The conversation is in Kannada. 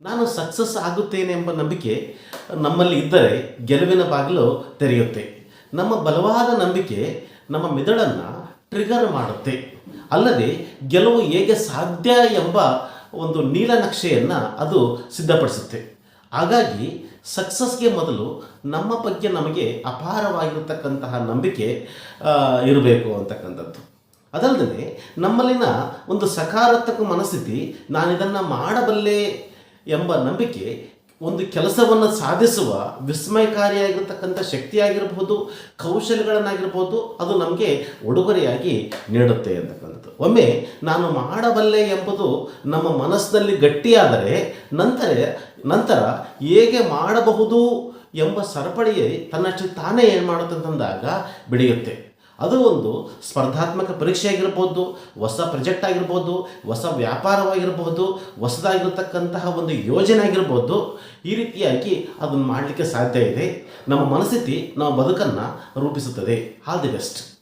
ನಾನು ಸಕ್ಸಸ್ ಆಗುತ್ತೇನೆ ಎಂಬ ನಂಬಿಕೆ ನಮ್ಮಲ್ಲಿ ಇದ್ದರೆ ಗೆಲುವಿನ ಬಾಗಿಲು ತೆರೆಯುತ್ತೆ. ನಮ್ಮ ಬಲವಾದ ನಂಬಿಕೆ ನಮ್ಮ ಮೆದುಳನ್ನು ಟ್ರಿಗರ್ ಮಾಡುತ್ತೆ. ಅಲ್ಲದೆ ಗೆಲುವು ಹೇಗೆ ಸಾಧ್ಯ ಎಂಬ ಒಂದು ನೀಲನಕ್ಷೆಯನ್ನು ಅದು ಸಿದ್ಧಪಡಿಸುತ್ತೆ. ಹಾಗಾಗಿ ಸಕ್ಸಸ್ಗೆ ಮೊದಲು ನಮ್ಮ ಬಗ್ಗೆ ನಮಗೆ ಅಪಾರವಾಗಿರತಕ್ಕಂತಹ ನಂಬಿಕೆ ಇರಬೇಕು ಅಂತಕ್ಕಂಥದ್ದು. ಅದಲ್ಲದೆ ನಮ್ಮಲ್ಲಿನ ಒಂದು ಸಕಾರಾತ್ಮಕ ಮನಸ್ಥಿತಿ, ನಾನಿದನ್ನು ಮಾಡಬಲ್ಲೆ ಎಂಬ ನಂಬಿಕೆ ಒಂದು ಕೆಲಸವನ್ನು ಸಾಧಿಸುವ ವಿಸ್ಮಯಕಾರಿಯಾಗಿರ್ತಕ್ಕಂಥ ಶಕ್ತಿಯಾಗಿರ್ಬೋದು, ಕೌಶಲ್ಯಗಳನ್ನಾಗಿರ್ಬೋದು, ಅದು ನಮಗೆ ಉಡುಗೊರೆಯಾಗಿ ನೀಡುತ್ತೆ ಅಂತಕ್ಕಂಥದ್ದು. ಒಮ್ಮೆ ನಾನು ಮಾಡಬಲ್ಲೆ ಎಂಬುದು ನಮ್ಮ ಮನಸ್ಸಿನಲ್ಲಿ ಗಟ್ಟಿಯಾದರೆ ನಂತರ ಹೇಗೆ ಮಾಡಬಹುದು ಎಂಬ ಸರಪಳಿಯೇ ತನ್ನಷ್ಟು ತಾನೇ ಏನು ಮಾಡುತ್ತೆ ಅಂತಂದಾಗ ಬೆಳೆಯುತ್ತೆ. ಅದು ಒಂದು ಸ್ಪರ್ಧಾತ್ಮಕ ಪರೀಕ್ಷೆ ಆಗಿರ್ಬೋದು, ಹೊಸ ಪ್ರಾಜೆಕ್ಟ್ ಆಗಿರ್ಬೋದು, ಹೊಸ ವ್ಯಾಪಾರವಾಗಿರ್ಬೋದು, ಹೊಸದಾಗಿರ್ತಕ್ಕಂತಹ ಒಂದು ಯೋಜನೆ ಆಗಿರ್ಬೋದು. ಈ ರೀತಿಯಾಗಿ ಅದನ್ನು ಮಾಡಲಿಕ್ಕೆ ಸಾಧ್ಯ ಇದೆ. ನಮ್ಮ ಮನಸ್ಥಿತಿ ನಮ್ಮ ಬದುಕನ್ನು ರೂಪಿಸುತ್ತದೆ. All the best.